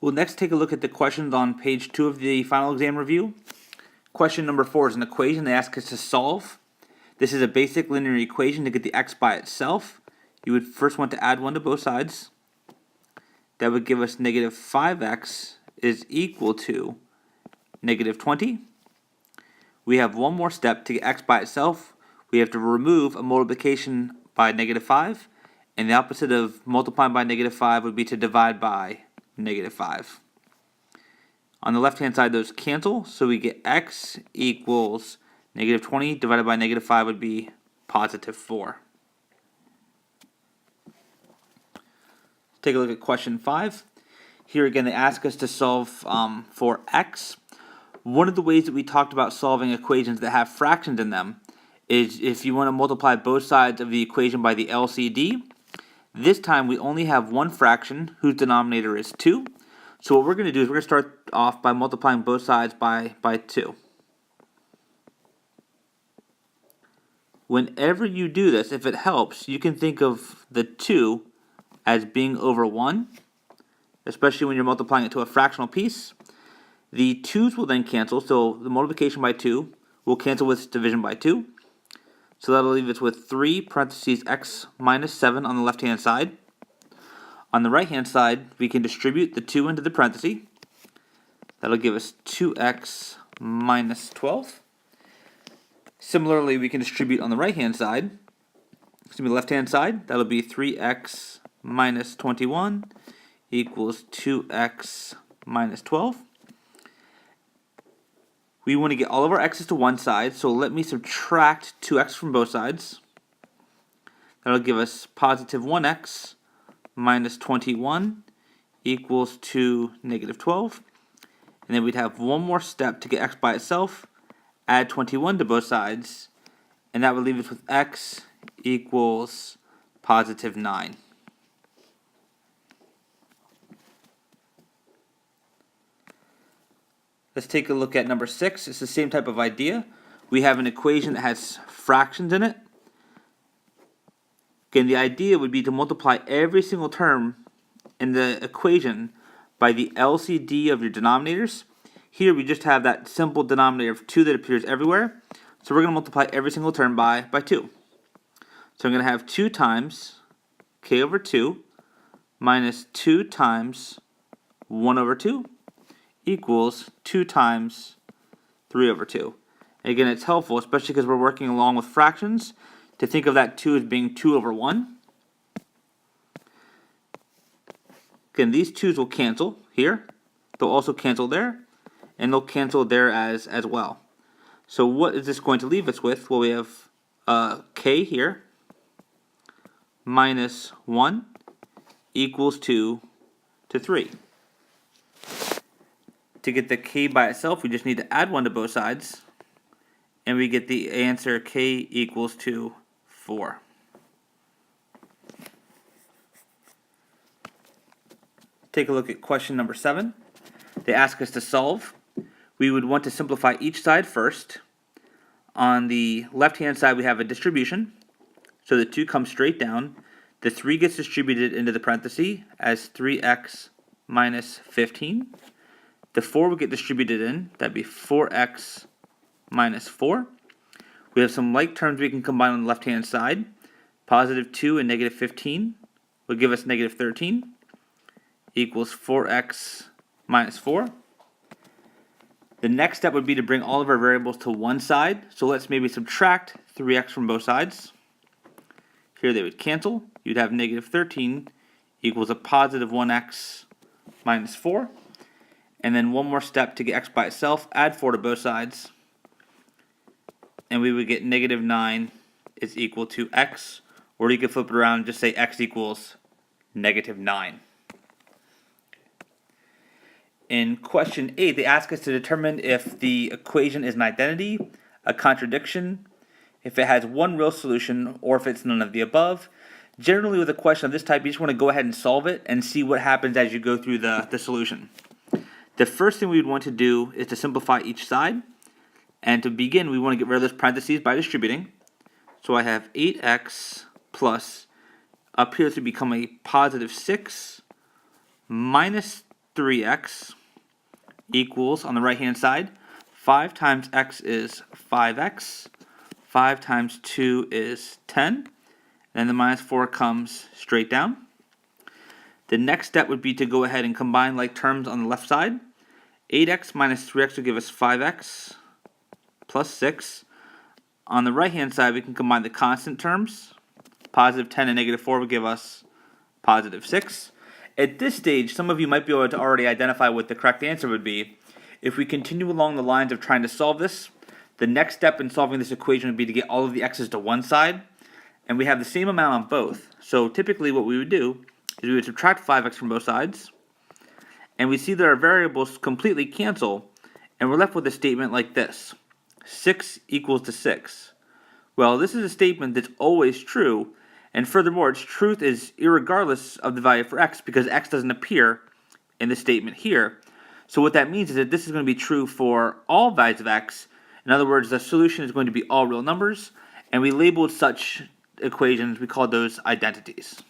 We'll next take a look at the questions on page 2 of the final exam review. Question number 4 is an equation they ask us to solve. This is a basic linear equation to get the x by itself. You would first want to add 1 to both sides. That would give us negative 5x is equal to negative 20. We have one more step to get x by itself. We have to remove a multiplication by negative 5. And the opposite of multiplying by negative 5 would be to divide by negative 5. On the left-hand side, those cancel, so we get x equals negative 20 divided by negative 5 would be positive 4. Take a look at question 5. Here again, they ask us to solve for x. One of the ways that we talked about solving equations that have fractions in them is if you want to multiply both sides of the equation by the LCD. This time we only have one fraction whose denominator is 2. So what we're going to do is we're going to start off by multiplying both sides by 2. Whenever you do this, if it helps, you can think of the 2 as being over 1, especially when you're multiplying it to a fractional piece. The 2's will then cancel, so the multiplication by 2 will cancel with division by 2. So that'll leave us with 3 parentheses x minus 7 on the left-hand side. On the right-hand side, we can distribute the 2 into the parentheses. That'll give us 2x minus 12. Similarly, we can distribute on the right-hand side, left-hand side, that'll be 3x minus 21 equals 2x minus 12. We want to get all of our x's to one side, so let me subtract 2x from both sides. That'll give us positive 1x minus 21 equals to negative 12. And then we'd have one more step to get x by itself. Add 21 to both sides, and that would leave us with x equals positive 9. Let's take a look at number 6. It's the same type of idea. We have an equation that has fractions in it. Again, the idea would be to multiply every single term in the equation by the LCD of your denominators. Here we just have that simple denominator of 2 that appears everywhere. So we're going to multiply every single term by 2. So I'm going to have 2 times k over 2 minus 2 times 1 over 2 equals 2 times 3 over 2. And again, it's helpful, especially because we're working along with fractions, to think of that 2 as being 2 over 1. Again, these 2's will cancel here. They'll also cancel there. And they'll cancel there as well. So what is this going to leave us with? Well, we have k here minus 1 equals 2 to 3. To get the k by itself, we just need to add 1 to both sides. And we get the answer k equals to 4. Take a look at question number 7. They ask us to solve. We would want to simplify each side first. On the left-hand side, we have a distribution. So the 2 comes straight down. The 3 gets distributed into the parentheses as 3x minus 15. The 4 will get distributed in. That'd be 4x minus 4. We have some like terms we can combine on the left-hand side. Positive 2 and negative 15 will give us negative 13 equals 4x minus 4. The next step would be to bring all of our variables to one side. So let's maybe subtract 3x from both sides. Here they would cancel. You'd have negative 13 equals a positive 1x minus 4. And then one more step to get x by itself. Add 4 to both sides. And we would get negative 9 is equal to x. Or you could flip it around and just say x equals negative 9. In question 8, they ask us to determine if the equation is an identity, a contradiction, if it has one real solution, or if it's none of the above. Generally, with a question of this type, you just want to go ahead and solve it and see what happens as you go through the solution. The first thing we would want to do is to simplify each side. And to begin, we want to get rid of those parentheses by distributing. So I have 8x plus, up here to become a positive 6 minus 3x equals, on the right hand side, 5 times x is 5x, 5 times 2 is 10, and the minus 4 comes straight down. The next step would be to go ahead and combine like terms on the left side. 8x minus 3x will give us 5x plus 6. On the right hand side, we can combine the constant terms. Positive 10 and negative 4 will give us positive 6. At this stage, some of you might be able to already identify what the correct answer would be. If we continue along the lines of trying to solve this, the next step in solving this equation would be to get all of the x's to one side, and we have the same amount on both. So typically what we would do is we would subtract 5x from both sides, and we see that our variables completely cancel, and we're left with a statement like this. 6 equals to 6. Well, this is a statement that's always true, and furthermore, its truth is irregardless of the value for x, because x doesn't appear in the statement here. So what that means is that this is going to be true for all values of x. In other words, the solution is going to be all real numbers, and we labeled such equations, we call those identities.